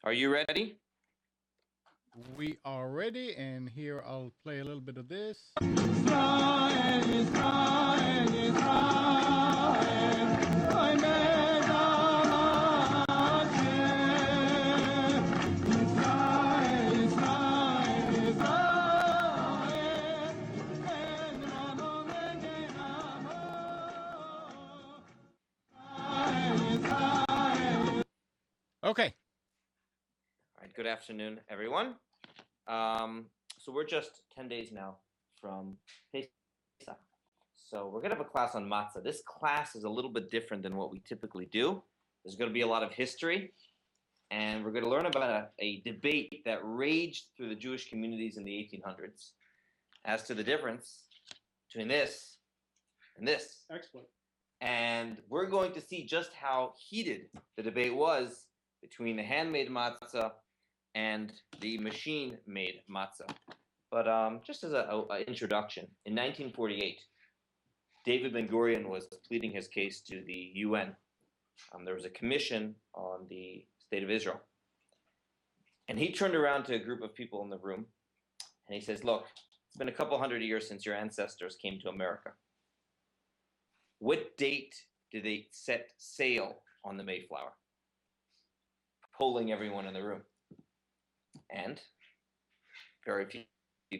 Are you ready? We are ready, and here I'll play a little bit of this. Okay. All right, good afternoon, everyone. So we're just 10 days now from Pesach. So we're going to have a class on Matzah. This class is a little bit different than what we typically do. There's going to be a lot of history, and we're going to learn about a debate that raged through the Jewish communities in the 1800s as to the difference between this and this. Excellent. And we're going to see just how heated the debate was between the handmade matzah and the machine-made matzah. But just as an introduction, in 1948, David Ben-Gurion was pleading his case to the UN. There was a commission on the state of Israel. And he turned around to a group of people in the room, and he says, look, it's been a couple hundred years since your ancestors came to America. What date did they set sail on the Mayflower? Polling everyone in the room. And very few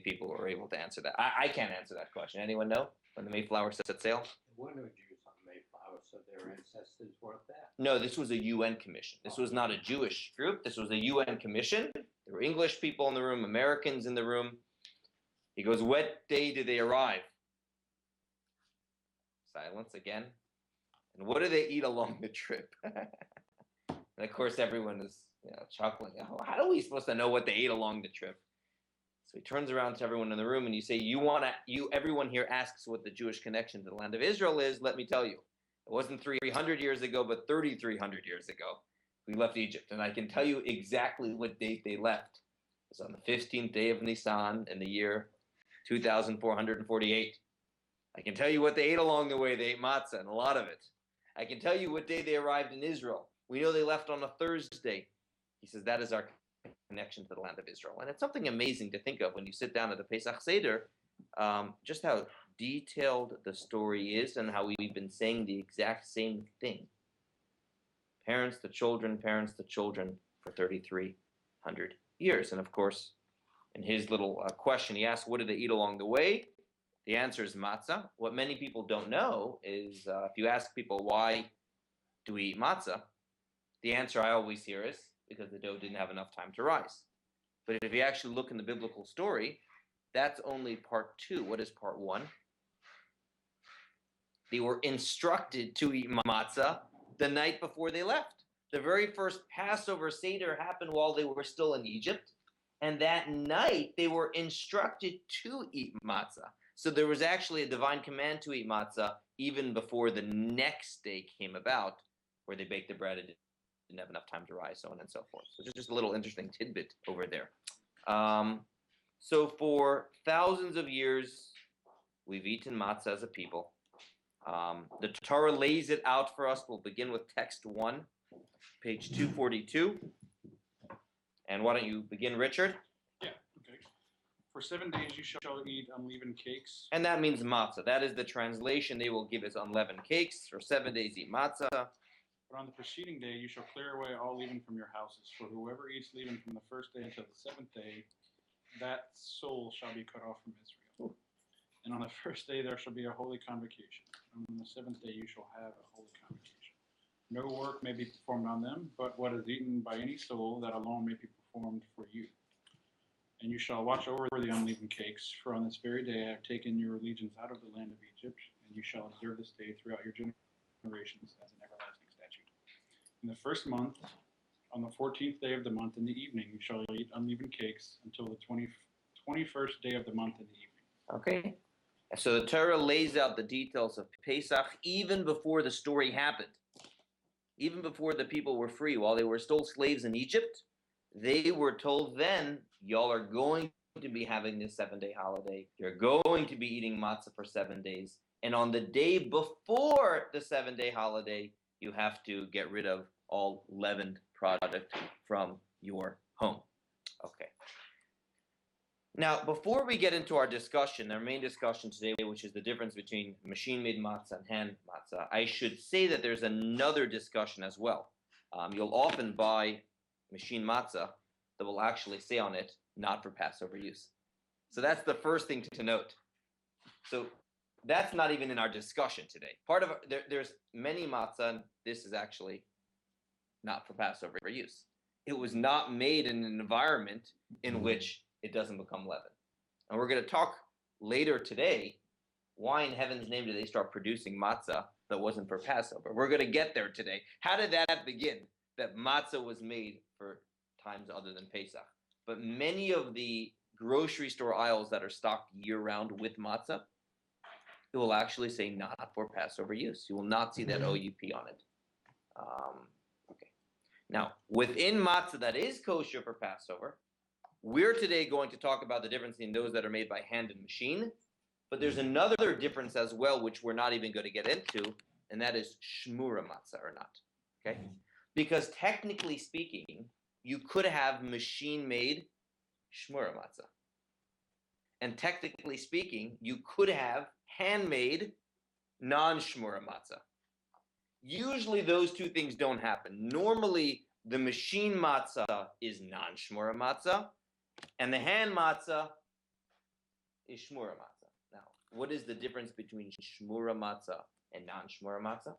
people were able to answer that. I can't answer that question. Anyone know when the Mayflower set sail? There were no Jews on the Mayflower, so their ancestors weren't there. No, this was a UN commission. This was not a Jewish group. This was a UN commission. There were English people in the room, Americans in the room. He goes, what day did they arrive? Silence again. And what do they eat along the trip? And of course, everyone is chuckling. How are we supposed to know what they ate along the trip? So he turns around to everyone in the room and you say, everyone here asks what the Jewish connection to the land of Israel is. Let me tell you, it wasn't 300 years ago, but 3,300 years ago. We left Egypt. And I can tell you exactly what date they left. It was on the 15th day of Nisan in the year 2448. I can tell you what they ate along the way. They ate matzah, and a lot of it. I can tell you what day they arrived in Israel. We know they left on a Thursday. He says that is our connection to the land of Israel. And it's something amazing to think of when you sit down at the Pesach Seder, just how detailed the story is and how we've been saying the exact same thing. Parents to children for 3,300 years. And of course, in his little question, he asked, what did they eat along the way? The answer is matzah. What many people don't know is if you ask people, why do we eat matzah? The answer I always hear is because the dough didn't have enough time to rise. But if you actually look in the biblical story, that's only part 2. What is part 1? They were instructed to eat matzah the night before they left. The very first Passover Seder happened while they were still in Egypt. And that night, they were instructed to eat matzah. So there was actually a divine command to eat matzah even before the next day came about, where they baked the bread and didn't have enough time to rise, so on and so forth. So just a little interesting tidbit over there. So for thousands of years, we've eaten matzah as a people. The Torah lays it out for us. We'll begin with text 1, page 242. And why don't you begin, Richard? Yeah, okay. For 7 days you shall eat unleavened cakes. And that means matzah. That is the translation they will give as unleavened cakes. For 7 days eat matzah. But on the preceding day you shall clear away all leaven from your houses. For whoever eats leaven from the first day until the 7th day, that soul shall be cut off from Israel. Ooh. And on the first day there shall be a holy convocation. And on the 7th day you shall have a holy convocation. No work may be performed on them, but what is eaten by any soul, that alone may be performed for you. And you shall watch over the unleavened cakes, for on this very day I have taken your legions out of the land of Egypt, and you shall observe this day throughout your generations as an everlasting statute. In the first month, on the 14th day of the month in the evening, you shall eat unleavened cakes until the 21st day of the month in the evening. Okay. So the Torah lays out the details of Pesach even before the story happened. Even before the people were free, while they were still slaves in Egypt, they were told then, y'all are going to be having this 7-day holiday. You're going to be eating matzah for 7 days. And on the day before the 7-day holiday, you have to get rid of all leavened product from your home. Okay. Now, before we get into our discussion, our main discussion today, which is the difference between machine-made matzah and hand matzah, I should say that there's another discussion as well. You'll often buy machine matzah that will actually say on it, not for Passover use. So that's the first thing to note. So that's not even in our discussion today. There's many matzah, and this is actually not for Passover use. It was not made in an environment in which it doesn't become leaven. And we're going to talk later today, why in heaven's name did they start producing matzah that wasn't for Passover? We're going to get there today. How did that begin? That matzah was made for times other than Pesach. But many of the grocery store aisles that are stocked year-round with matzah, it will actually say not for Passover use. You will not see that OUP on it. Okay. Now, within matzah that is kosher for Passover, we're today going to talk about the difference in those that are made by hand and machine, but there's another difference as well, which we're not even going to get into, and that is shmura matzah or not, okay? Because technically speaking, you could have machine-made shmura matzah. And technically speaking, you could have handmade non-shmura matzah. Usually those two things don't happen. Normally, the machine matzah is non-shmura matzah, and the hand matzah is shmura matzah. Now, what is the difference between shmura matzah and non-shmura matzah?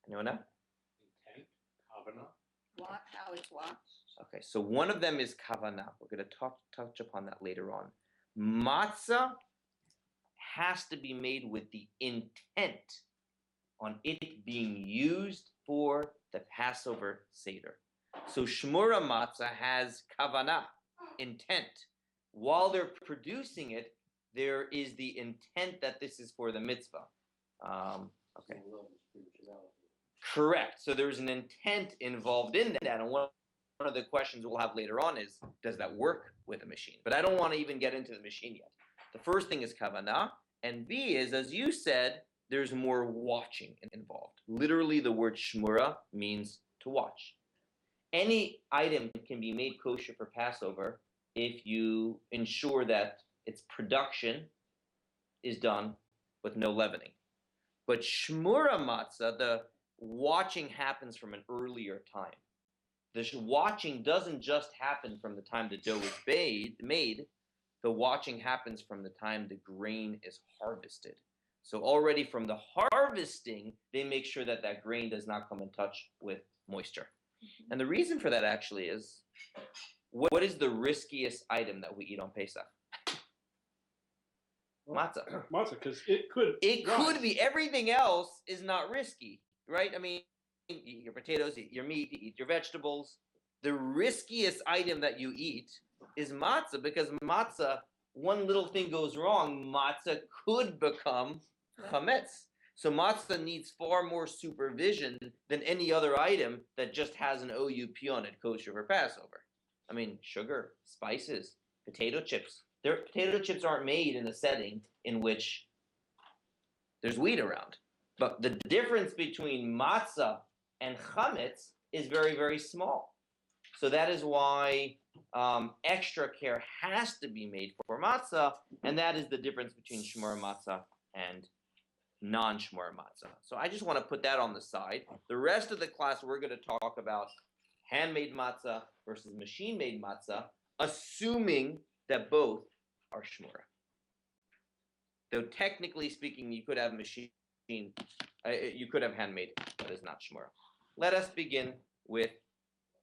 Anyone know? Intent, kavanah. What? How is what? Okay, so one of them is kavanah. We're going to touch upon that later on. Matzah has to be made with the intent on it being used for the Passover Seder. So shmura matzah has kavanah, intent. While they're producing it, there is the intent that this is for the mitzvah. Okay. Correct. So there's an intent involved in that. And one of the questions we'll have later on is, does that work with a machine? But I don't want to even get into the machine yet. The first thing is kavanah. And B is, as you said, there's more watching involved. Literally, the word shmura means to watch. Any item can be made kosher for Passover if you ensure that its production is done with no leavening. But shmura matzah, the watching happens from an earlier time. The watching doesn't just happen from the time the dough is made. The watching happens from the time the grain is harvested. So already from the harvesting, they make sure that that grain does not come in touch with moisture. And the reason for that actually is, what is the riskiest item that we eat on Pesach? Matzah. Matzah, because it could. It could be. Everything else is not risky, right? I mean, you eat your potatoes, you eat your meat, you eat your vegetables. The riskiest item that you eat is matzah, because matzah, one little thing goes wrong, matzah could become chametz. So matzah needs far more supervision than any other item that just has an OUP on it, kosher for Passover. I mean, sugar, spices, potato chips. Potato chips aren't made in a setting in which there's wheat around. But the difference between matzah and chametz is very, very small. So that is why extra care has to be made for matzah, and that is the difference between shmura matzah and non-shmura matzah. So I just want to put that on the side. The rest of the class, we're going to talk about handmade matzah versus machine-made matzah, assuming that both are shmura. Though technically speaking, you could have you could have handmade, but it's not shmura. Let us begin with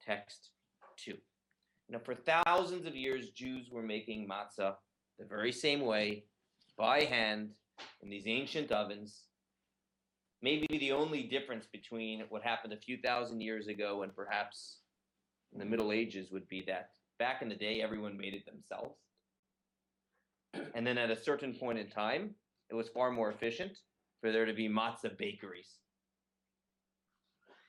text 2. Now, for thousands of years, Jews were making matzah the very same way, by hand, in these ancient ovens. Maybe the only difference between what happened a few thousand years ago and perhaps in the Middle Ages would be that back in the day, everyone made it themselves. And then at a certain point in time, it was far more efficient for there to be matzah bakeries.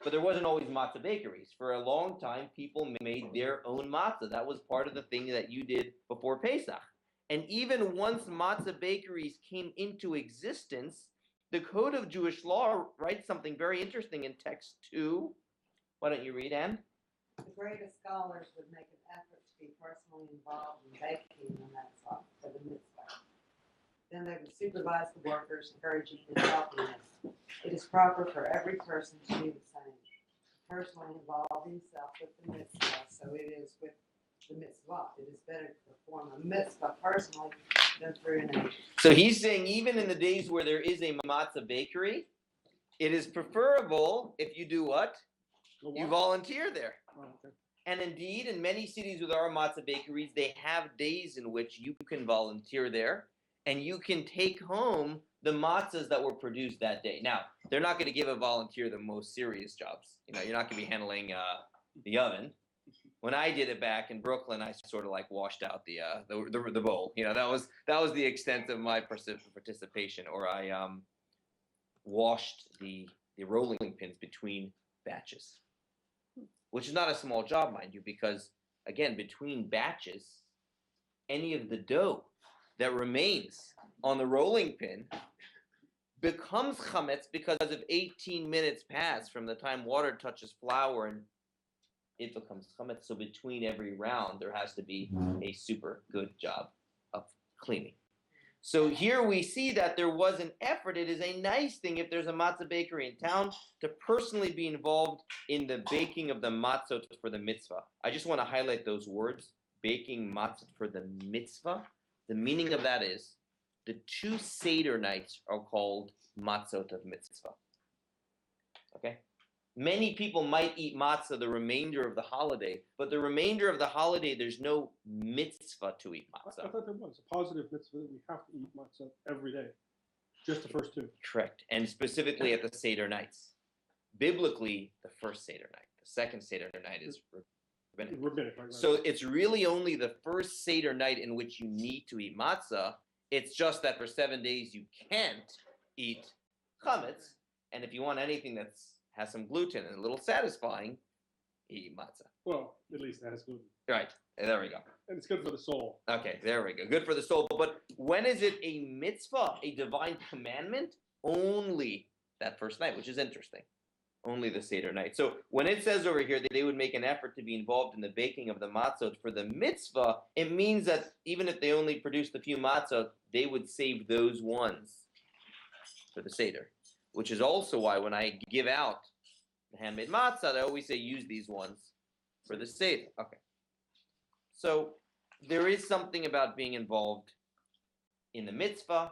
But there wasn't always matzah bakeries. For a long time, people made their own matzah. That was part of the thing that you did before Pesach. And even once matzah bakeries came into existence, the Code of Jewish Law writes something very interesting in text 2. Why don't you read, Anne? The greatest scholars would make an effort to be personally involved in baking the matzah for the mitzvah. Then they would supervise the workers, encouraging and helping them. It is proper for every person to do the same, personally involve himself with the mitzvah. So it is with the mitzvah. It is better to perform a mitzvah personally than through an agent. So he's saying even in the days where there is a matzah bakery, it is preferable if you do what? You volunteer there. Oh, okay. And indeed, in many cities with our matzah bakeries, they have days in which you can volunteer there and you can take home the matzahs that were produced that day. Now, they're not going to give a volunteer the most serious jobs. You know, you're not going to be handling the oven. When I did it back in Brooklyn, I sort of like washed out the bowl. You know, that was the extent of my participation. Or I washed the rolling pins between batches, which is not a small job, mind you, because again, between batches, any of the dough that remains on the rolling pin becomes chametz because of 18 minutes pass from the time water touches flour and it becomes chametz. So between every round, there has to be a super good job of cleaning. So here we see that there was an effort. It is a nice thing if there's a matzah bakery in town to personally be involved in the baking of the matzot for the mitzvah. I just want to highlight those words, baking matzot for the mitzvah. The meaning of that is the 2 Seder nights are called matzot of mitzvah. Okay? Many people might eat matzah the remainder of the holiday, but the remainder of the holiday, there's no mitzvah to eat matzah. I thought there was a positive mitzvah that we have to eat matzah every day, just the first 2. Correct, and specifically at the Seder nights. Biblically, the first Seder night. The second Seder night is rabbinic. Right. So it's really only the first Seder night in which you need to eat matzah. It's just that for 7 days you can't eat chametz, and if you want anything that's has some gluten and a little satisfying, eat matzah. Well, at least it has gluten. Right, there we go. And it's good for the soul. Okay, there we go. Good for the soul. But when is it a mitzvah, a divine commandment? Only that first night, which is interesting. Only the Seder night. So when it says over here that they would make an effort to be involved in the baking of the matzot for the mitzvah, it means that even if they only produced a few matzot, they would save those ones for the Seder. Which is also why when I give out the handmade matzah, I always say use these ones for the Seder. Okay. So there is something about being involved in the mitzvah.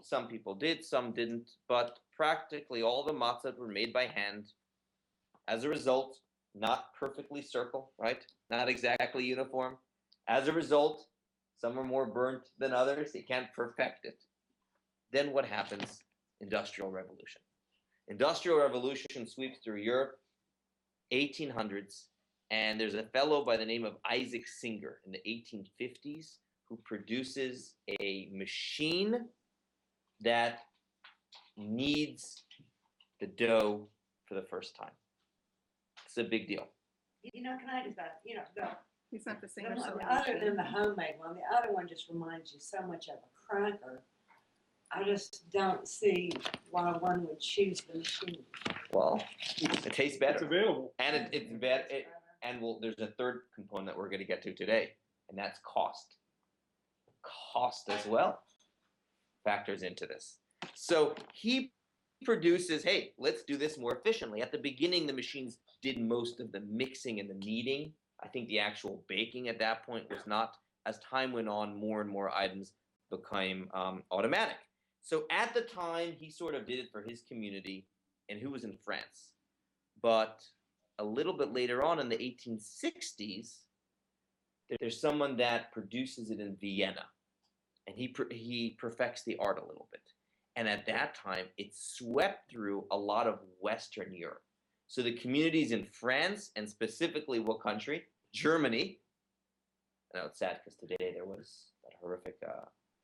Some people did, some didn't, but practically all the matzah were made by hand. As a result, not perfectly circle, right? Not exactly uniform. As a result, some are more burnt than others. You can't perfect it. Then what happens? Industrial Revolution. Industrial Revolution sweeps through Europe, 1800s, and there's a fellow by the name of Isaac Singer in the 1850s who produces a machine that kneads the dough for the first time. It's a big deal. You know, can I just, He's not the the singer. one, other than the homemade one, the other one just reminds you so much of a cracker. I just don't see why one would choose the machine. Well, it tastes better. It's available. And it's bad. And there's a third component that we're going to get to today, and that's cost. Cost as well factors into this. So he produces, hey, let's do this more efficiently. At the beginning, the machines did most of the mixing and the kneading. I think the actual baking at that point was not. As time went on, more and more items became automatic. So at the time, he sort of did it for his community, and who was in France. But a little bit later on in the 1860s, there's someone that produces it in Vienna, and he perfects the art a little bit. And at that time, it swept through a lot of Western Europe. So the communities in France, and specifically what country? Germany. I know it's sad because today there was that horrific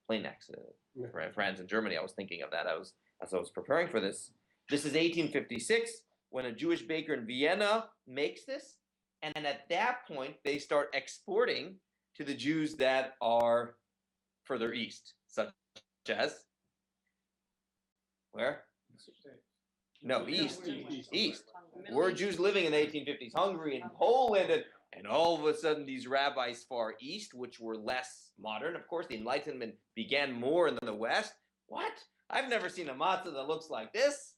plane accident in France and Germany. I was thinking of that as I was preparing for this. This is 1856 when a Jewish baker in Vienna makes this. And at that point, they start exporting to the Jews that are further east, such as where? No, east. East. East. Middle Were East. Jews living in the 1850s, Hungary and Poland, and all of a sudden these rabbis far east, which were less modern. Of course, the Enlightenment began more in the West. What? I've never seen a matzah that looks like this.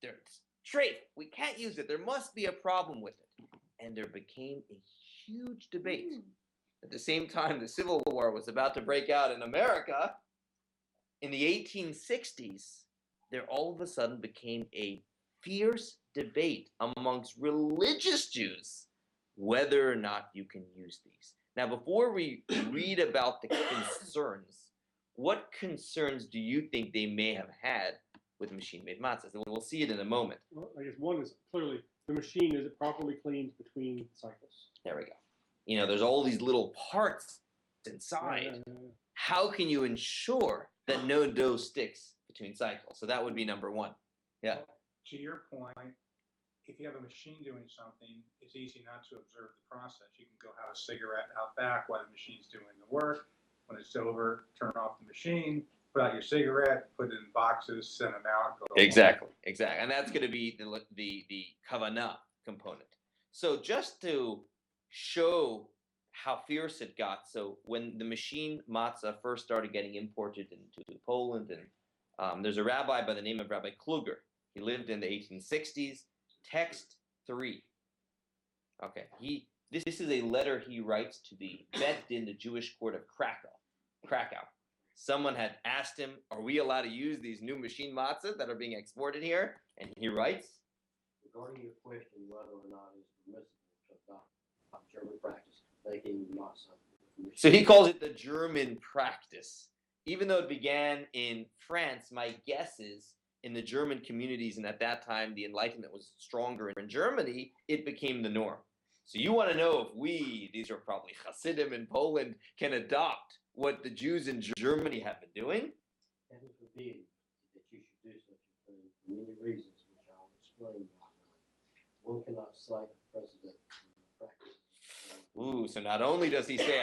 They're straight. We can't use it. There must be a problem with it. And there became a huge debate. At the same time, the Civil War was about to break out in America. In the 1860s, there all of a sudden became a fierce debate amongst religious Jews whether or not you can use these. Now, before we read about the concerns, what concerns do you think they may have had with machine-made matzahs? And we'll see it in a moment. Well, I guess one is clearly the machine, is it properly cleaned between cycles? There we go. You know, there's all these little parts inside. How can you ensure that no dough sticks between cycles? So that would be number one. Yeah. To your point, if you have a machine doing something, it's easy not to observe the process. You can go have a cigarette out back while the machine's doing the work. When it's over, turn off the machine, put out your cigarette, put it in boxes, send them out. Go Exactly. And that's going to be the kavanah component. So just to show how fierce it got, so when the machine matzah first started getting imported into Poland, and there's a rabbi by the name of Rabbi Cotlar. He lived in the 1860s. Text 3. Okay, this is a letter he writes to the Bet Din, the Jewish court of Krakow. Someone had asked him, "Are we allowed to use these new machine matzahs that are being exported here?" And he writes, Regarding your question whether or not it's permissible to adopt German practice making matzah. so he calls it the German practice. Even though it began in France, my guess is in the German communities, and at that time the Enlightenment was stronger in Germany, it became the norm. So you want to know if these are probably Hasidim in Poland, can adopt what the Jews in Germany have been doing? And it would be that you should do such a thing for many reasons, which I'll explain now. One cannot cite a precedent in practice. Ooh, so not only does he say,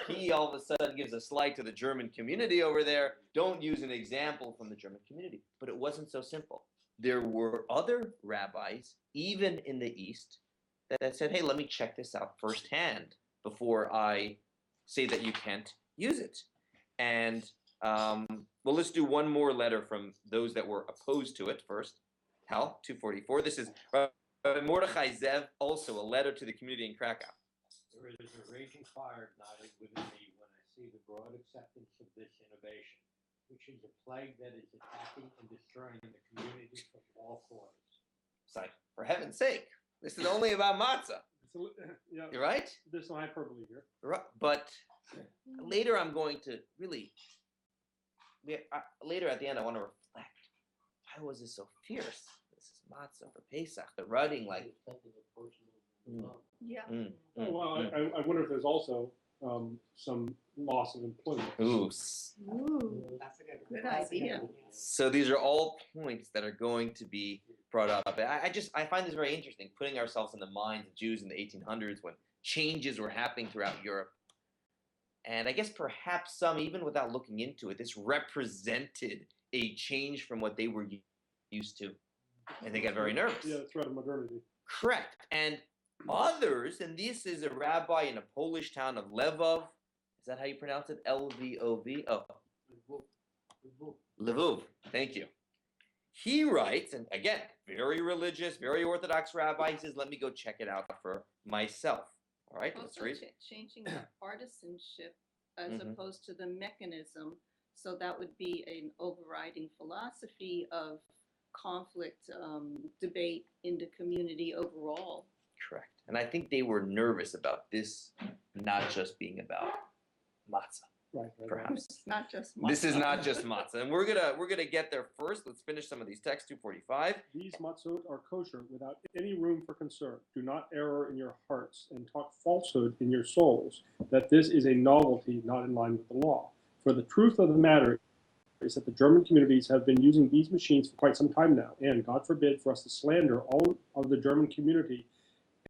he all of a sudden gives a slight to the German community over there, don't use an example from the German community. But it wasn't so simple. There were other rabbis, even in the East, that said, hey, let me check this out firsthand before I say that you can't use it. And, well, let's do one more letter from those that were opposed to it first. Hal, 244. This is Rabbi Mordechai Zev, also a letter to the community in Krakow. There is a raging fire ignited within me when I see the broad acceptance of this innovation, which is a plague that is attacking and destroying the community from all corners. It's like, for heaven's sake, this is only about matzah. Yeah, You're right? there's some hyperbole here. Right. But later I'm going to really, later at the end I want to reflect. Why was this so fierce? This is matzah for Pesach. They're writing like, Yeah. Oh, well, I wonder if there's also some loss of employment. ooh. Ooh. That's a Good idea. So these are all points that are going to be brought up. I find this very interesting, putting ourselves in the minds of Jews in the 1800s when changes were happening throughout Europe. And I guess perhaps some, even without looking into it, this represented a change from what they were used to. And they got very nervous. Yeah, the threat of modernity. Correct. And others, and this is a rabbi in a Polish town of Lvov. Is that how you pronounce it? Lvov? Oh, Lvov. Thank you. He writes, and again, very religious, very Orthodox rabbi. He says, let me go check it out for myself. All right, let's Also read. changing the partisanship as Mhm. opposed to the mechanism. So that would be an overriding philosophy of conflict, debate in the community overall. Correct. And I think they were nervous about this not just being about matzah, Right. perhaps. It's not just This is matzah. not just matzah. And we're gonna get there first. Let's finish some of these texts, 245. These matzot are kosher without any room for concern. Do not err in your hearts and talk falsehood in your souls, that this is a novelty not in line with the law. For the truth of the matter is that the German communities have been using these machines for quite some time now, and God forbid for us to slander all of the German community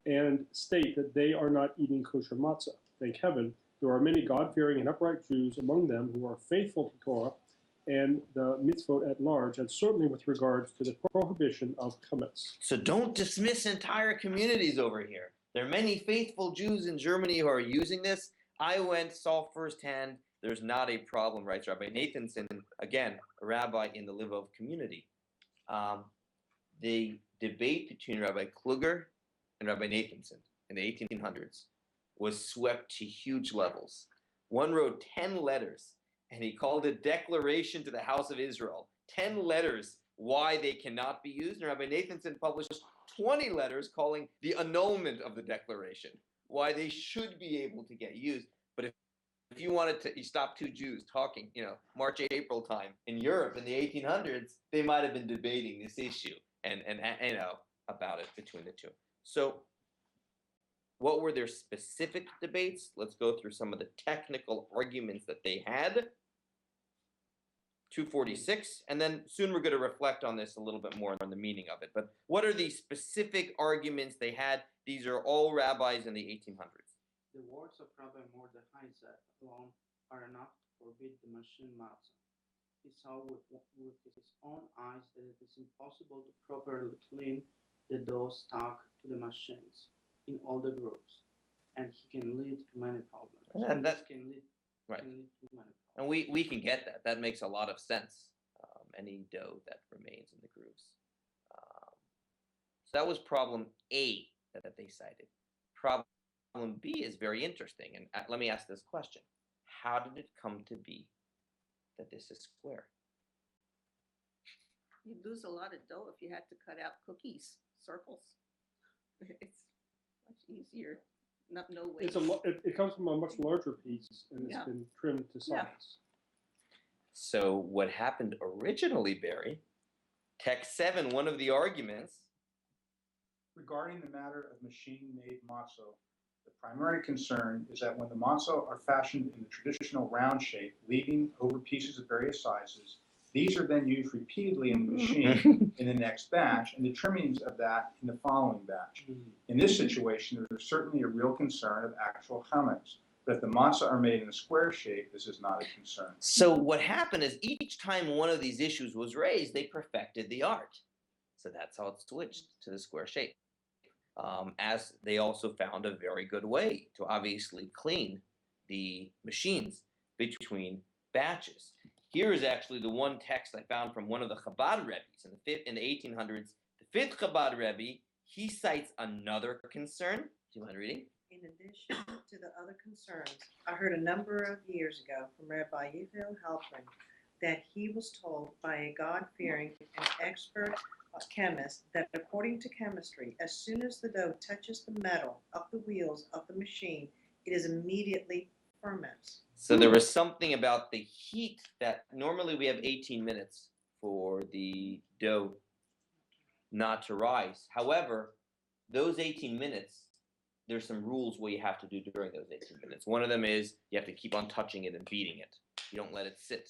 and state that they are not eating kosher matzah. Thank heaven, there are many God-fearing and upright Jews among them who are faithful to Torah and the mitzvot at large, and certainly with regards to the prohibition of chametz. So don't dismiss entire communities over here. There are many faithful Jews in Germany who are using this. I saw firsthand, there's not a problem, writes Rabbi Nathanson, again, a rabbi in the Lvov community. The debate between Rabbi Cotlar and Rabbi Nathanson in the 1800s was swept to huge levels. One wrote 10 letters, and he called it Declaration to the House of Israel. 10 letters why they cannot be used. And Rabbi Nathanson published 20 letters calling the annulment of the declaration, why they should be able to get used. But if you wanted to stop two Jews talking, March, April time in Europe in the 1800s, they might have been debating this issue and about it between the two. So what were their specific debates? Let's go through some of the technical arguments that they had. 246, and then soon we're going to reflect on this a little bit more on the meaning of it. But what are the specific arguments they had? These are all rabbis in the 1800s. The words of Rabbi Mordechai alone are enough to forbid the machine matzah. He saw with his own eyes that it is impossible to properly clean the dough stuck to the machines in all the groups, and he can lead to many problems. And that can lead right. Can lead to many problems. And we can get that. That makes a lot of sense. Any dough that remains in the grooves. So that was problem A that they cited. Problem B is very interesting. And let me ask this question. How did it come to be that this is square? You'd lose a lot of dough if you had to cut out cookies, circles. It's much easier. No waste. It comes from a much larger piece, and it's been trimmed to size. Yeah. So what happened originally, Barry, text 7, one of the arguments. Regarding the matter of machine-made matzah, the primary concern is that when the matzah are fashioned in the traditional round shape, leaving over pieces of various sizes, these are then used repeatedly in the machine in the next batch, and the trimmings of that in the following batch. In this situation, there is certainly a real concern of actual chametz. But if the matzah are made in a square shape, this is not a concern. So what happened is each time one of these issues was raised, they perfected the art. So that's how it switched to the square shape. As they also found a very good way to obviously clean the machines between batches. Here is actually the one text I found from one of the Chabad Rebbes in the 1800s. The fifth Chabad Rebbe, he cites another concern. Do you mind reading? In addition to the other concerns, I heard a number of years ago from Rabbi Yisroel that he was told by a God-fearing and expert chemist that according to chemistry, as soon as the dough touches the metal of the wheels of the machine, it is immediately ferments. So there was something about the heat that normally we have 18 minutes for the dough not to rise. However, those 18 minutes, there's some rules what you have to do during those 18 minutes. One of them is you have to keep on touching it and beating it. You don't let it sit.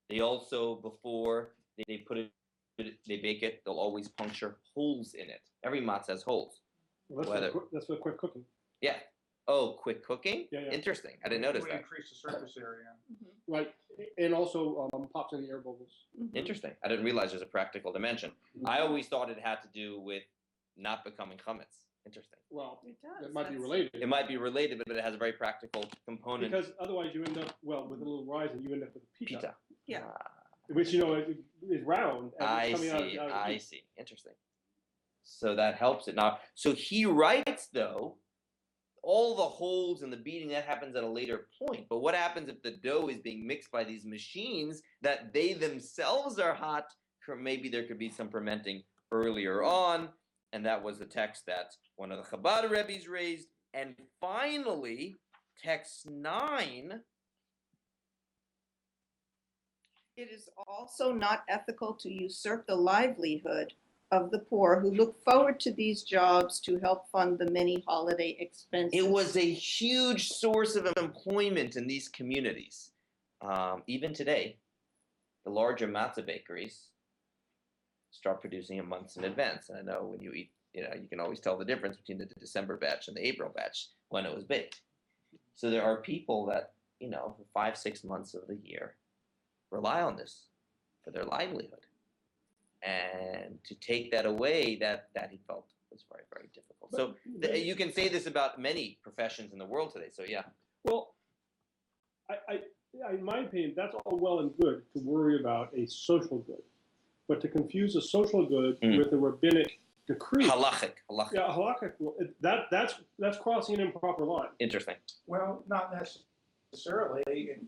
They also, before they put it, they bake it, they'll always puncture holes in it. Every matzah has holes. Well, that's for quick cooking. Yeah. Oh, quick cooking? Yeah. Interesting. I didn't notice It would that. increase the surface area. Right, and also pops in the air bubbles. Interesting. I didn't realize there's a practical dimension. I always thought it had to do with not becoming chametz. Interesting. Well, It does. it might be That's- related. It might be related, but it has a very practical component. Because otherwise you end up, with a little rise and you end up with a pita. Pita. Yeah. Which, is round. And I it's coming see. out of the I pita. see. Interesting. So that helps it. Now, so he writes, though, all the holes and the beating, that happens at a later point. But what happens if the dough is being mixed by these machines that they themselves are hot? Maybe there could be some fermenting earlier on. And that was the text that one of the Chabad Rebbes raised. And finally, text 9. It is also not ethical to usurp the livelihood of the poor who look forward to these jobs to help fund the many holiday expenses. It was a huge source of employment in these communities. Even today, the larger matzah bakeries start producing it months in advance. And I know when you eat, you can always tell the difference between the December batch and the April batch when it was baked. So there are people that, for 5-6 months of the year, rely on this for their livelihood. And to take that away, that he felt was very, very difficult. So you can say this about many professions in the world today. So yeah. Well, in my opinion, that's all well and good to worry about a social good, but to confuse a social good with a rabbinic decree. Halachic. Yeah, halachic. Well, that's crossing an improper line. Interesting. Well, not necessarily.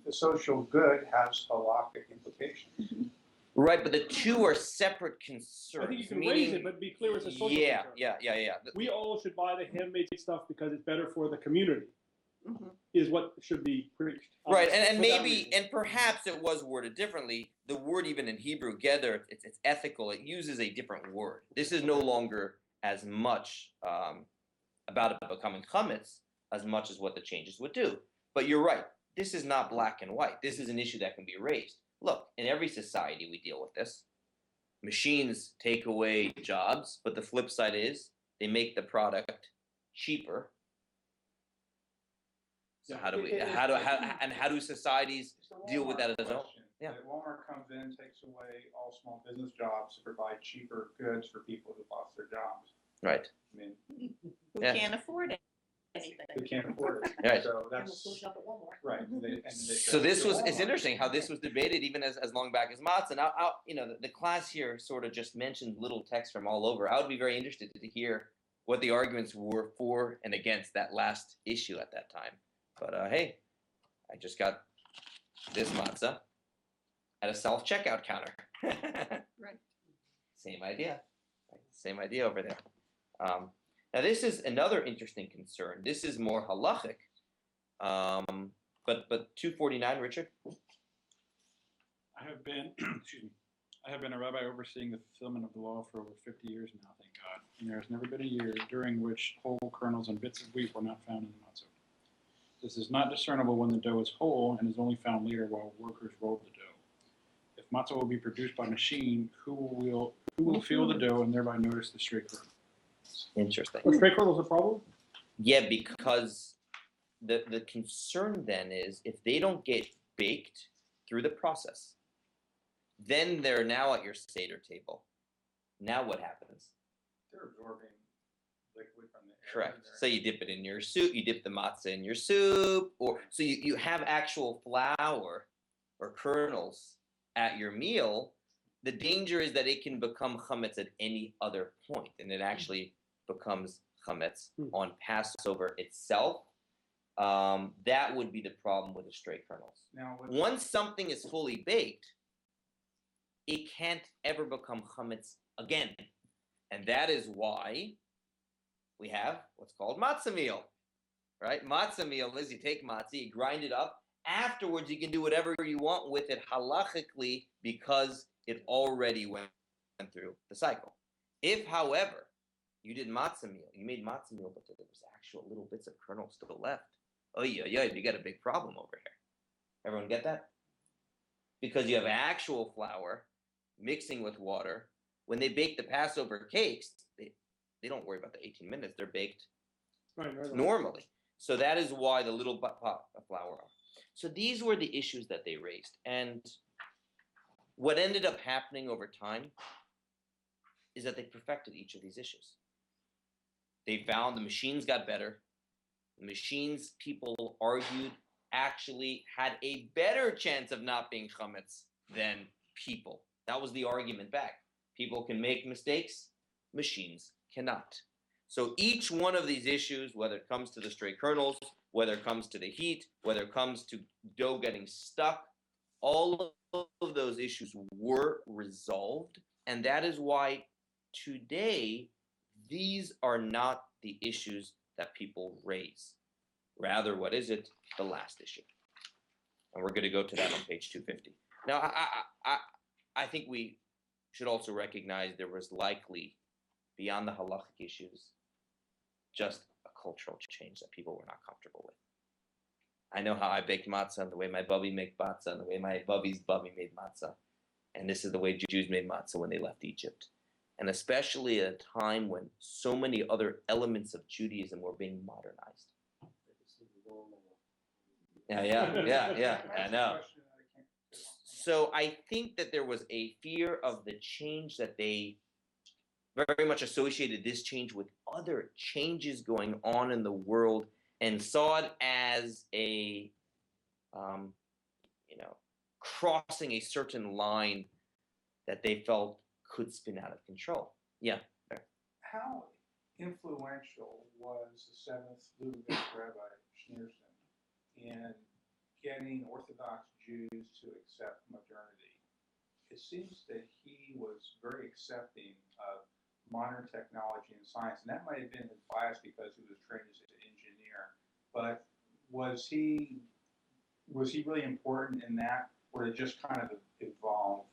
The social good has halakhic implications. Right, but the two are separate concerns. I think you can raise it, but be clear it's a social concern. Yeah. We all should buy the handmade stuff because it's better for the community, Mhm. is what should be preached. Right, and For that maybe, reason. and perhaps it was worded differently. The word, even in Hebrew, gather, it's ethical. It uses a different word. This is no longer as much about it becoming chametz as much as what the changes would do. But you're right. This is not black and white. This is an issue that can be raised. Look, in every society we deal with this. Machines take away jobs, but the flip side is they make the product cheaper. So how do societies deal with that as well? Yeah. Walmart comes in, takes away all small business jobs to provide cheaper goods for people who lost their jobs. Right. I mean, Who Yeah. can't afford it. they can't afford it. Right. So that's right. So it's interesting how this was debated even as long back as Matzah. And the class here sort of just mentioned little text from all over. I would be very interested to hear what the arguments were for and against that last issue at that time. But hey, I just got this matzah at a self-checkout counter. Right. Same idea. Right? Same idea over there. Now this is another interesting concern. This is more halachic. But 249, Richard? I have been, I have been a rabbi overseeing the fulfillment of the law for over 50 years now, thank God. And there has never been a year during which whole kernels and bits of wheat were not found in the matzah. This is not discernible when the dough is whole and is only found later while workers roll the dough. If matzah will be produced by machine, who will feel the dough and thereby notice the stray kernel? Interesting. Are stray kernels a problem? Yeah, because the concern then is if they don't get baked through the process, then they're now at your Seder table. Now what happens? They're absorbing liquid from the air. Correct. So you dip it in your soup, you dip the matzah in your soup, or so you have actual flour or kernels at your meal. The danger is that it can become chametz at any other point, and it actually becomes chametz on Passover itself. That would be the problem with the stray kernels. Now, Once something is fully baked, it can't ever become chametz again, and that is why we have what's called matzah meal, right? Matzah meal is you take matzah, you grind it up. Afterwards, you can do whatever you want with it halachically because it already went through the cycle. If, however, you did matzah meal, you made matzah meal, but there was actual little bits of kernel still left, you got a big problem over here. Everyone get that? Because you have actual flour mixing with water. When they bake the Passover cakes, they don't worry about the 18 minutes. They're baked Right. normally. So that is why the little pot of flour are. So these were the issues that they raised. And what ended up happening over time is that they perfected each of these issues. They found the machines got better. The machines, people argued, actually had a better chance of not being chametz than people. That was the argument back. People can make mistakes. Machines cannot. So each one of these issues, whether it comes to the stray kernels, whether it comes to the heat, whether it comes to dough getting stuck, all of those issues were resolved. And that is why today, these are not the issues that people raise. Rather, what is it? The last issue. And we're going to go to that on page 250. Now, I think we should also recognize there was likely, beyond the halachic issues, just a cultural change that people were not comfortable with. I know how I baked matzah and the way my bubby made matzah and the way my bubby's bubby made matzah. And this is the way Jews made matzah when they left Egypt. And especially at a time when so many other elements of Judaism were being modernized. Yeah, I know. So I think that there was a fear of the change that they very much associated this change with other changes going on in the world and saw it as a, crossing a certain line that they felt could spin out of control. Yeah. How influential was the seventh Lubavitch Rabbi Schneerson in getting Orthodox Jews to accept modernity? It seems that he was very accepting of modern technology and science, and that might have been his bias because he was trained as an engineer. But was he really important in that, or did it just kind of evolve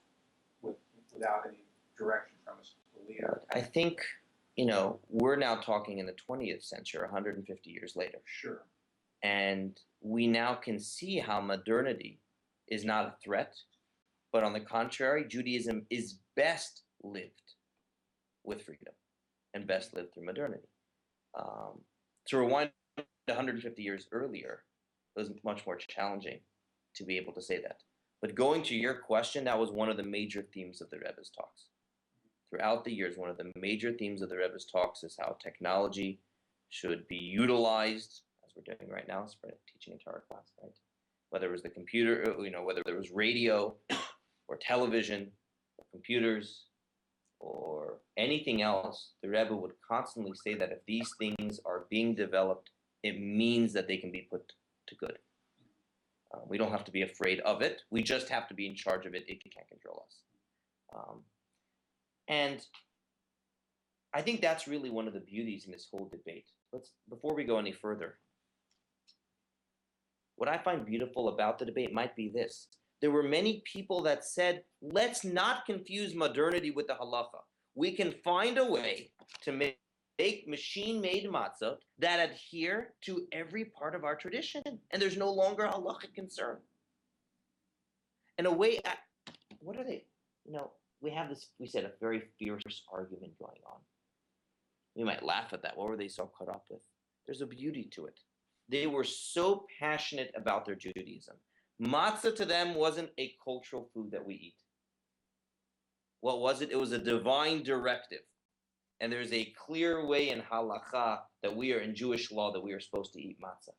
without any direction from his leader? I think, we're now talking in the 20th century, 150 years later. Sure. And we now can see how modernity is not a threat, but on the contrary, Judaism is best lived with freedom and best lived through modernity. To rewind 150 years earlier, it was much more challenging to be able to say that. But going to your question, that was one of the major themes of the Rebbe's talks. Throughout the years, one of the major themes of the Rebbe's talks is how technology should be utilized, as we're doing right now, teaching a Torah class, right? Whether it was the computer, whether there was radio or television or computers or anything else, the Rebbe would constantly say that if these things are being developed, it means that they can be put to good. We don't have to be afraid of it. We just have to be in charge of it. It can't control us. And I think that's really one of the beauties in this whole debate. Before we go any further, what I find beautiful about the debate might be this. There were many people that said, let's not confuse modernity with the halacha. We can find a way to make machine-made matzah that adhere to every part of our tradition, and there's no longer a halachic concern. In a way, what are they? We have this, we said, a very fierce argument going on. We might laugh at that. What were they so caught up with? There's a beauty to it. They were so passionate about their Judaism. Matzah to them wasn't a cultural food that we eat. What was it? It was a divine directive. And there's a clear way in halacha that we are in Jewish law that we are supposed to eat matzah.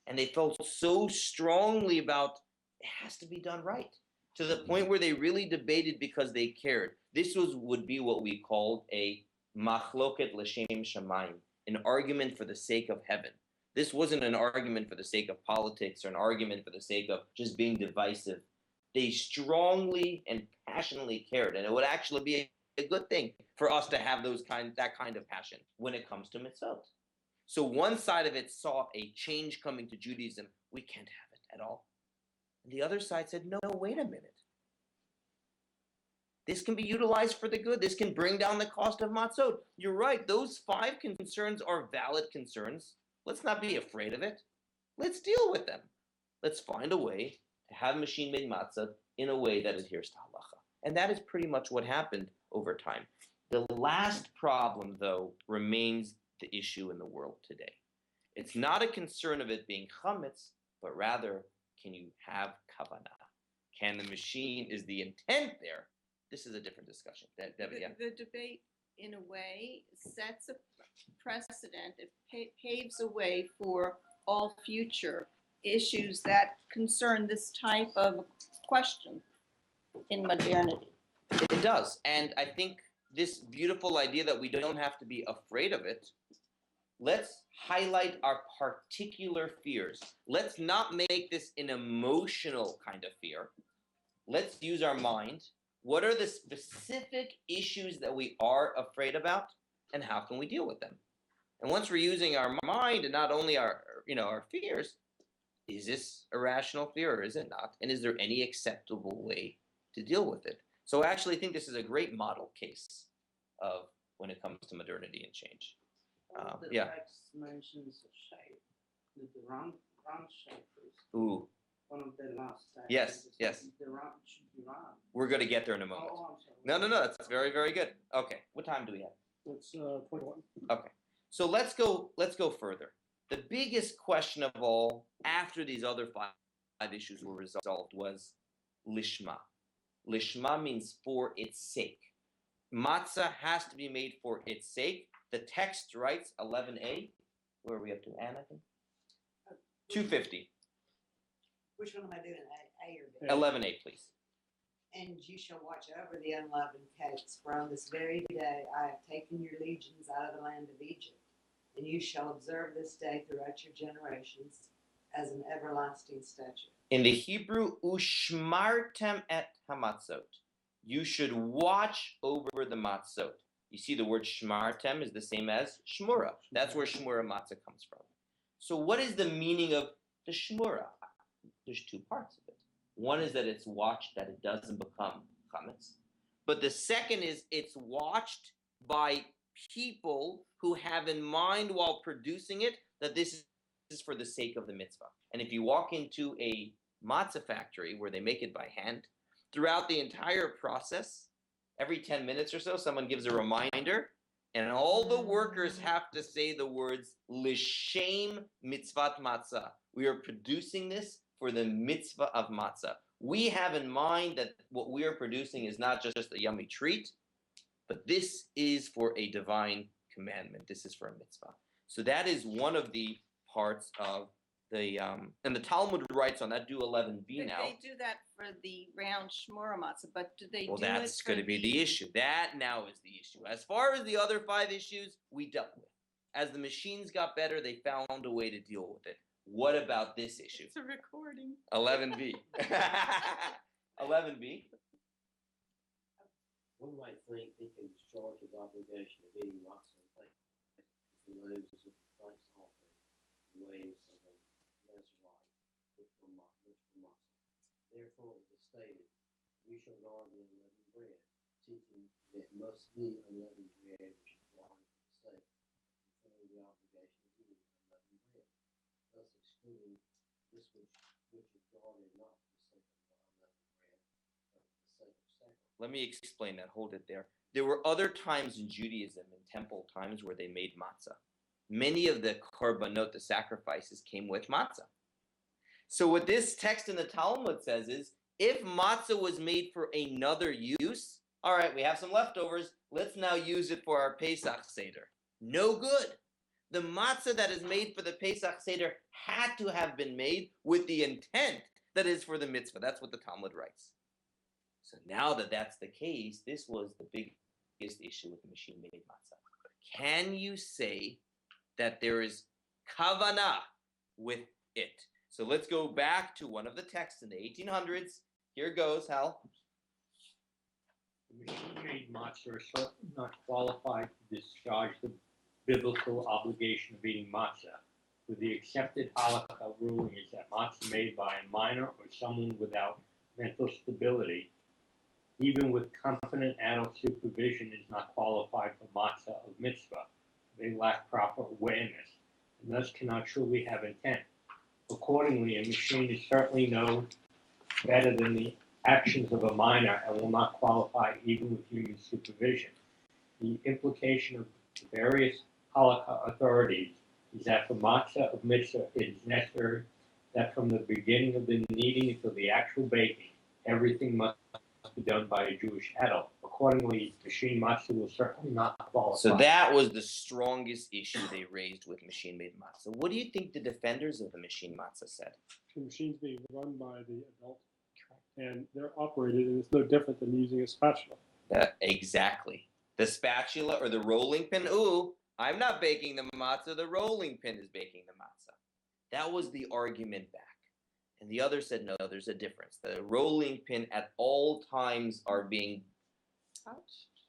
And they felt so strongly about it has to be done right, to the point where they really debated because they cared. This would be what we called a machloket l'shem shamayim, an argument for the sake of heaven. This wasn't an argument for the sake of politics or an argument for the sake of just being divisive. They strongly and passionately cared, and it would actually be a good thing for us to have that kind of passion when it comes to mitzvot. So one side of it saw a change coming to Judaism. We can't have it at all. And the other side said, no, wait a minute. This can be utilized for the good. This can bring down the cost of matzot. You're right. Those 5 concerns are valid concerns. Let's not be afraid of it. Let's deal with them. Let's find a way to have machine-made matzah in a way that adheres to halacha. And that is pretty much what happened over time. The last problem, though, remains the issue in the world today. It's not a concern of it being chametz, but rather, can you have kavanah? Can the machine, is the intent there? This is a different discussion. Debbie, yeah? The debate, in a way, sets a precedent. It paves a way for all future issues that concern this type of question in modernity. It does. And I think this beautiful idea that we don't have to be afraid of it, let's highlight our particular fears. Let's not make this an emotional kind of fear. Let's use our mind. What are the specific issues that we are afraid about, and how can we deal with them? And once we're using our mind and not only our fears, is this a rational fear or is it not? And is there any acceptable way to deal with it? So I actually think this is a great model case of when it comes to modernity and change. The Yeah. text mentions a shape, the round shape is Ooh, one of the last texts. Yes, yes. The round should be round. we're going to get there in a moment. Oh, I'm sorry. No, that's very, very good. Okay, what time do we have? It's 21. Okay, so let's go further. The biggest question of all, after these other 5 issues were resolved, was lishma. Lishma means for its sake. Matzah has to be made for its sake. The text writes 11a. Where are we up to? Anne, I think? 250. Which one am I doing, A or B? 11a, please. And you shall watch over the unleavened cakes, for on this very day I have taken your legions out of the land of Egypt. And you shall observe this day throughout your generations as an everlasting statute. In the Hebrew, ushmartem et hamatzot. You should watch over the matzot. You see the word shmartem is the same as shmura. That's where shmura matzah comes from. So what is the meaning of the shmura? There's two parts of it. One is that it's watched, that it doesn't become chametz. But the second is it's watched by people who have in mind while producing it that this is for the sake of the mitzvah. And if you walk into a matzah factory where they make it by hand, throughout the entire process, every 10 minutes or so, someone gives a reminder, and all the workers have to say the words, L'shem mitzvat matzah. We are producing this for the mitzvah of matzah. We have in mind that what we are producing is not just a yummy treat, but this is for a divine commandment. This is for a mitzvah. So that is one of the parts of the, and the Talmud writes on that, do 11b now. They do that for the round shmura matzah, but do they Well, do it that's for going to be the issue. That now is the issue. As far as the other 5 issues, we dealt with. As the machines got better, they found a way to deal with it. What about this issue? It's a recording. 11b. 11b. One might think he can discharge his obligation of eating matzah and thank the Moses of thanks offering, the ways of a Nazarite, which were matzah. Therefore, it is stated, we shall guard the unleavened bread, teaching that it must be unleavened bread which is guarded for the sake of fulfilling the obligation of eating unleavened bread, thus excluding this which is guarded not for the sake of the unleavened bread, but for the sake of sacrifice. Let me explain that. Hold it there. There were other times in Judaism, in temple times, where they made matzah. Many of the korbanot, the sacrifices, came with matzah. So what this text in the Talmud says is, if matzah was made for another use, all right, we have some leftovers, let's now use it for our Pesach Seder. No good. The matzah that is made for the Pesach Seder had to have been made with the intent that is for the mitzvah. That's what the Talmud writes. So now that that's the case, this was the biggest issue with the machine-made matzah. Can you say that there is kavanah with it? So let's go back to one of the texts in the 1800s. Here goes, Hal. The machine-made matzah are certainly not qualified to discharge the biblical obligation of eating matzah, with the accepted halacha ruling is that matzah made by a minor or someone without mental stability, even with competent adult supervision, is not qualified for matzah of mitzvah. They lack proper awareness, and thus cannot truly have intent. Accordingly, a machine is certainly no better than the actions of a minor and will not qualify even with human supervision. The implication of the various halakha authorities is that for matzah of mitzvah, it is necessary that from the beginning of the kneading until the actual baking, everything must be done by a Jewish adult. Accordingly, machine matzah will certainly not qualify. So that was the strongest issue they raised with machine-made matzah. What do you think the defenders of the machine matzah said? The machine's being run by the adult, and they're operated, and it's no different than using a spatula. Exactly. The spatula or the rolling pin. Ooh, I'm not baking the matzah. The rolling pin is baking the matzah. That was the argument back. And the other said, no, there's a difference. The rolling pin at all times are being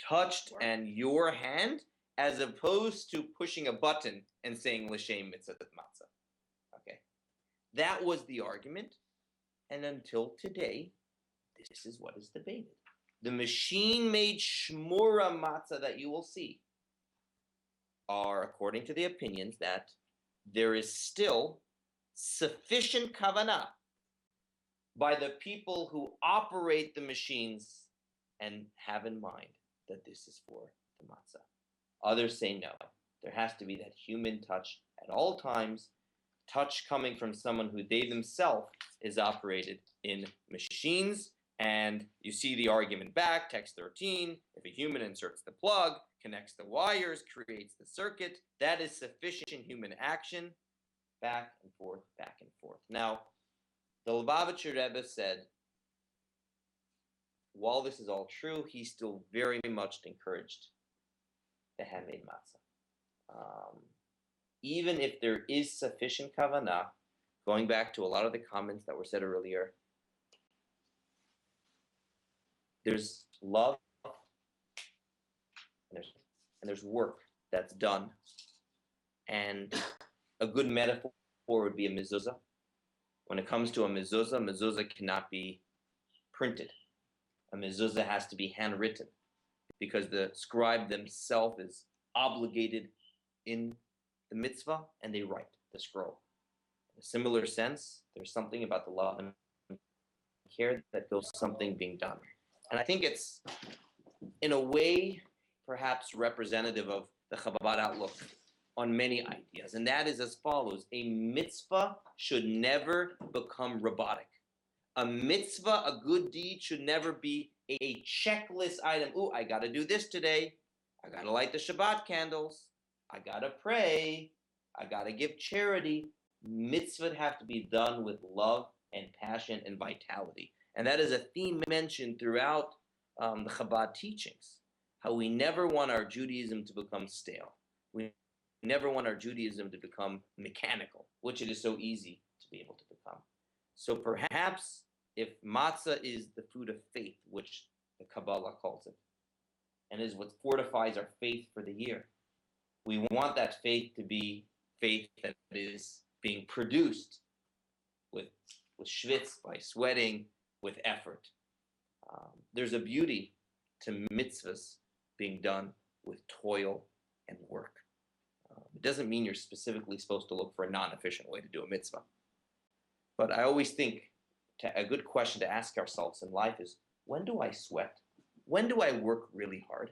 touched and your hand, as opposed to pushing a button and saying l'shem mitzvah matzah. Okay, that was the argument, and until today, this is what is debated. The machine-made shmura matzah that you will see are, according to the opinions, that there is still sufficient kavanah by the people who operate the machines and have in mind that this is for the matzah. Others say no. There has to be that human touch at all times, touch coming from someone who they themselves is operated in machines And you see the argument back, text 13, if a human inserts the plug, connects the wires, creates the circuit, that is sufficient human action, back and forth, back and forth. Now, the Lubavitcher Rebbe said, while this is all true, he still very much encouraged the handmade matzah. Even if there is sufficient kavanah, going back to a lot of the comments that were said earlier, there's love and there's work that's done. And a good metaphor would be a mezuzah. When it comes to a mezuzah cannot be printed. A mezuzah has to be handwritten because the scribe themselves is obligated in the mitzvah and they write the scroll. In a similar sense, there's something about the love and care that goes something being done. And I think it's, in a way, perhaps representative of the Chabad outlook on many ideas. And that is as follows. A mitzvah should never become robotic. A mitzvah, a good deed, should never be a checklist item. Ooh, I got to do this today. I got to light the Shabbat candles. I got to pray. I got to give charity. Mitzvah have to be done with love and passion and vitality. And that is a theme mentioned throughout the Chabad teachings, how we never want our Judaism to become stale. We never want our Judaism to become mechanical, which it is so easy to be able to become. So perhaps if matzah is the food of faith, which the Kabbalah calls it, and is what fortifies our faith for the year, we want that faith to be faith that is being produced with schwitz, by sweating, with effort. There's a beauty to mitzvahs being done with toil and work. It doesn't mean you're specifically supposed to look for a non-efficient way to do a mitzvah. But I always think a good question to ask ourselves in life is, when do I sweat? When do I work really hard?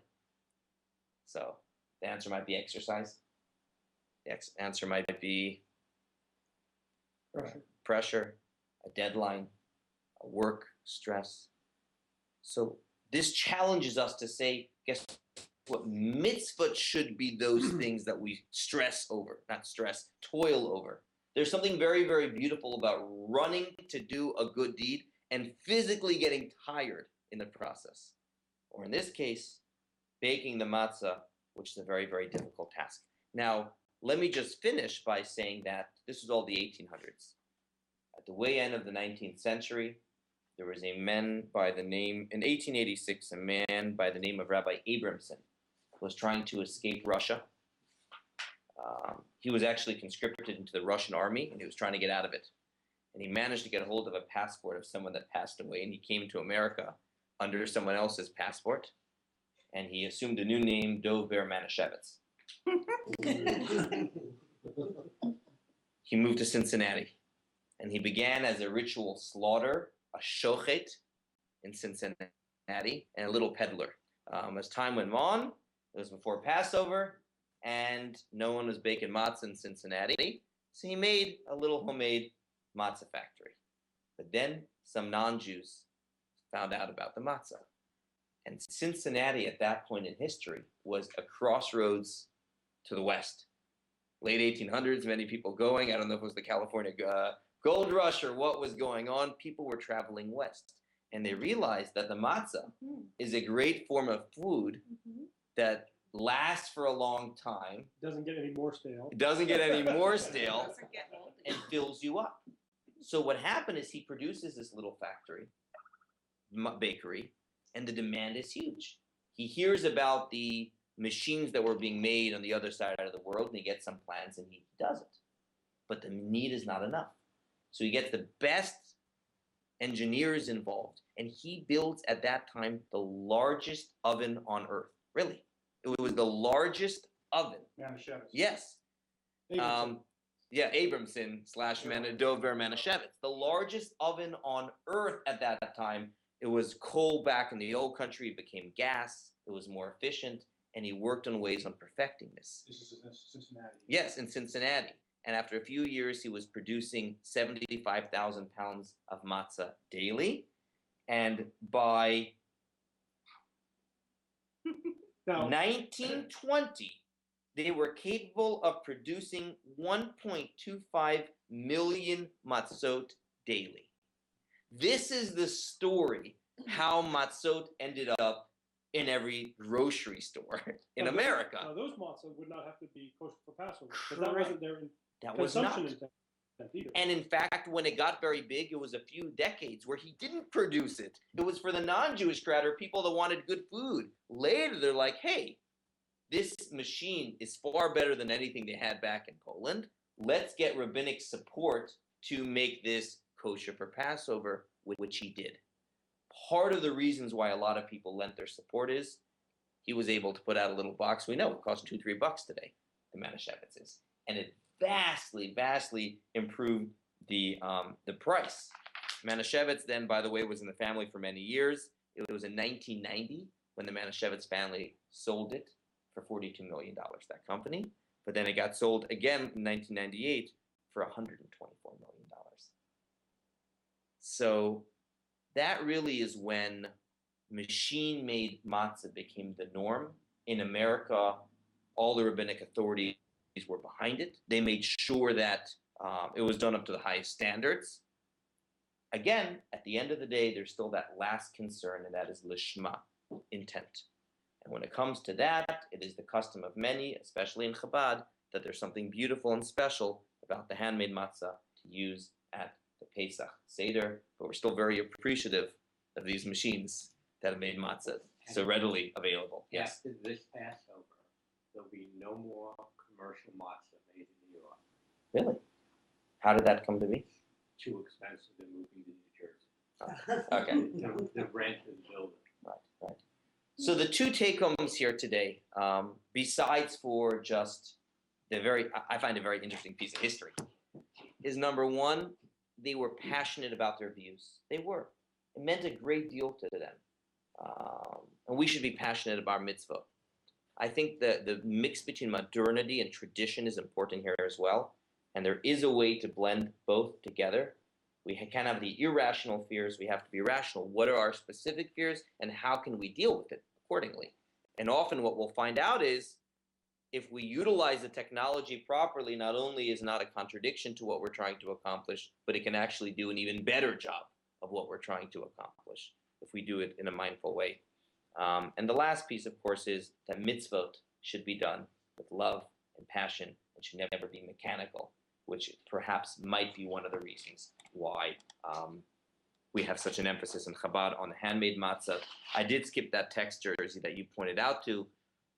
So the answer might be exercise. The answer might be pressure, a deadline, a work, stress. So this challenges us to say, guess what? Mitzvah should be those things that we stress over, not stress, toil over. There's something very, very beautiful about running to do a good deed and physically getting tired in the process. Or in this case, baking the matzah, which is a very, very difficult task. Now, let me just finish by saying that this was all the 1800s. At the way end of the 19th century, there was a man by the name, in 1886, a man by the name of Rabbi Abramson was trying to escape Russia. He was actually conscripted into the Russian army, and he was trying to get out of it. And he managed to get a hold of a passport of someone that passed away, and he came to America under someone else's passport, and he assumed a new name, Dover Manischewitz. He moved to Cincinnati, and he began as a ritual slaughter, a shochet in Cincinnati, and a little peddler. As time went on, it was before Passover, and no one was baking matzah in Cincinnati, so he made a little homemade matzah factory. But then some non-Jews found out about the matzah. And Cincinnati at that point in history was a crossroads to the west. Late 1800s, many people going. I don't know if it was the California gold rush or what was going on. People were traveling west. And they realized that the matzah is a great form of food that lasts for a long time. Doesn't get any more stale. It doesn't get any more stale Doesn't get old. and fills you up. So what happened is he produces this little factory, bakery, and the demand is huge. He hears about the machines that were being made on the other side of the world, and he gets some plans, and he does it. But the need is not enough. So he gets the best engineers involved, and he builds, at that time, the largest oven on earth. Really. It was the largest oven. Manischewitz. Yes. Abramson. Abramson / Dover Manischewitz. The largest oven on earth at that time. It was coal back in the old country. It became gas. It was more efficient. And he worked on ways on perfecting this. This is in Cincinnati. Yes, in Cincinnati. And after a few years, he was producing 75,000 pounds of matzah daily. And by Now, 1920, they were capable of producing 1.25 million matzot daily. This is the story how matzot ended up in every grocery store in now America. Now those matzah would not have to be kosher for Passover, because that Correct. wasn't their That was not. consumption intent either. And in fact, when it got very big, it was a few decades where he didn't produce it. It was for the non-Jewish crowd or people that wanted good food. Later, they're like, hey, this machine is far better than anything they had back in Poland. Let's get rabbinic support to make this kosher for Passover, which he did. Part of the reasons why a lot of people lent their support is he was able to put out a little box. We know it costs $2-3 today, the Manischewitz is. And it vastly improved the price. Manischewitz then, by the way, was in the family for many years. It was in 1990 when the Manischewitz family sold it for $42 million, that company. But then it got sold again in 1998 for $124 million. So that really is when machine-made matzah became the norm. In America, all the rabbinic authorities were behind it. They made sure that it was done up to the highest standards. Again, at the end of the day, there's still that last concern, and that is lishma, intent. And when it comes to that, it is the custom of many, especially in Chabad, that there's something beautiful and special about the handmade matzah to use at the Pesach Seder, but we're still very appreciative of these machines that have made matzah so readily available. Yes. After this Passover, there'll be no more commercial matzah made in New York. Really? How did that come to be? Too expensive than moving to New Jersey. Okay. The rent of the building. Right. So the two take-homes here today, besides for just I find a very interesting piece of history, is number one, they were passionate about their views. They were. It meant a great deal to them. And we should be passionate about mitzvot. I think that the mix between modernity and tradition is important here as well. And there is a way to blend both together. We can't have the irrational fears. We have to be rational. What are our specific fears and how can we deal with it accordingly? And often what we'll find out is if we utilize the technology properly, not only is it not a contradiction to what we're trying to accomplish, but it can actually do an even better job of what we're trying to accomplish if we do it in a mindful way. And the last piece, of course, is that mitzvot should be done with love and passion and should never be mechanical, which perhaps might be one of the reasons why we have such an emphasis in Chabad on the handmade matzah. I did skip that text, Jersey, that you pointed out to.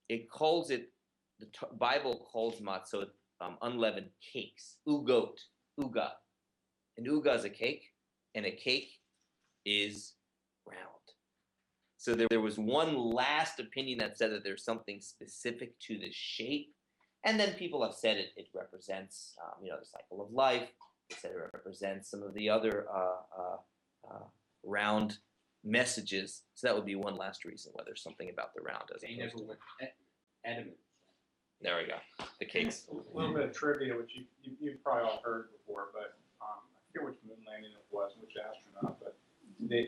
It calls it, the Bible calls matzot unleavened cakes, ugot, uga. And uga is a cake, and a cake is round. So there was one last opinion that said that there's something specific to the shape. And then people have said it represents, the cycle of life. They said it represents some of the other round messages. So that would be one last reason why there's something about the round. As They never went adamant. There we go. The cakes. A little bit of trivia, which you've probably all heard before, but I forget which moon landing it was, which astronaut, but the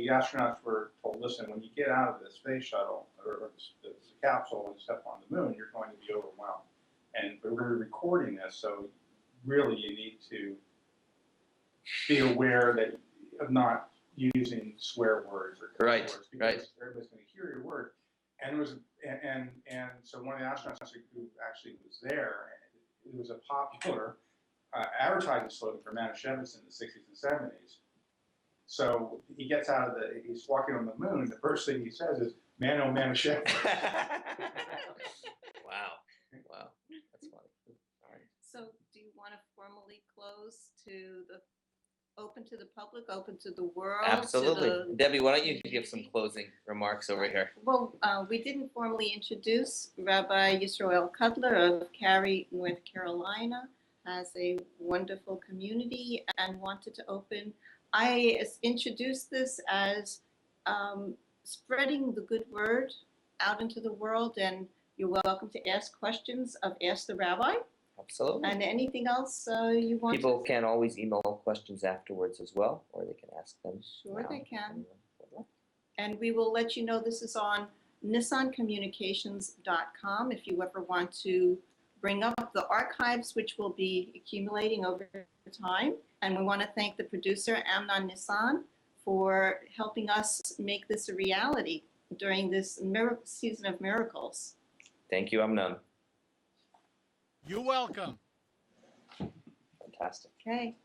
astronauts were told, listen, when you get out of the space shuttle or the capsule and step on the moon, you're going to be overwhelmed. And we're recording this, so really you need to be aware that of not using swear words or curse words, because everybody's going to hear your word. And it was, and so one of the astronauts who actually was there, it was a popular advertising slogan for Manischewitz in the 60s and 70s. So he gets out of he's walking on the moon, and the first thing he says is, "Man, oh, Manischewitz." Wow, that's funny. All right. So do you want to formally close open to the public, open to the world? Absolutely. Debbie, why don't you give some closing remarks over here? Well, we didn't formally introduce Rabbi Yisroel Cotlar of Cary, North Carolina, has a wonderful community and wanted to open. I introduced this as spreading the good word out into the world, and you're welcome to ask questions of Ask the Rabbi. Absolutely. And anything else you want? People can always email questions afterwards as well, or they can ask them. Sure, now. they can. And we will let you know this is on nissancommunications.com if you ever want to bring up the archives, which will be accumulating over time. And we want to thank the producer, Amnon Nissan, for helping us make this a reality during this season of miracles. Thank you, Amnon. You're welcome. Fantastic. Okay.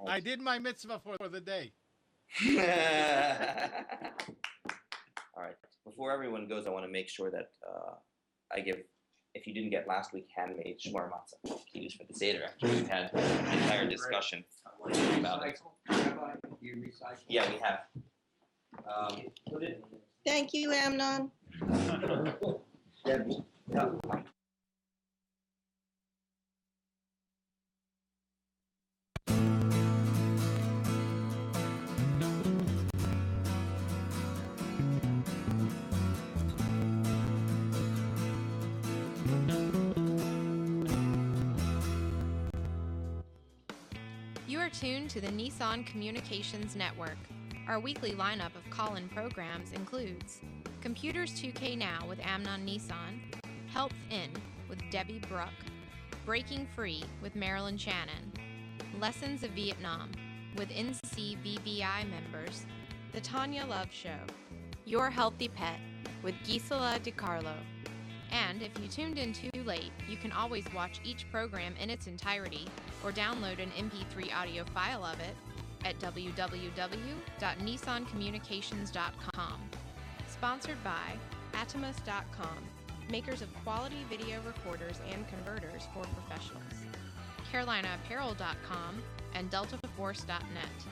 I did my mitzvah for the day. All right. Before everyone goes, I want to make sure that I give, if you didn't get last week, handmade shmar matzah to use for the Seder after we've had an entire discussion about it. Yeah, we have. Thank you, Amnon. You are tuned to the Nissan Communications Network. Our weekly lineup of call-in programs includes Computers 2K Now with Amnon Nissan, Health In with Debbie Bruck, Breaking Free with Marilyn Shannon, Lessons of Vietnam with NCVVI members, The Tanya Love Show, Your Healthy Pet with Gisela DiCarlo. And if you tuned in too late, you can always watch each program in its entirety or download an MP3 audio file of it at www.nissancommunications.com. Sponsored by Atomus.com, makers of quality video recorders and converters for professionals, CarolinaApparel.com, and DeltaForce.net.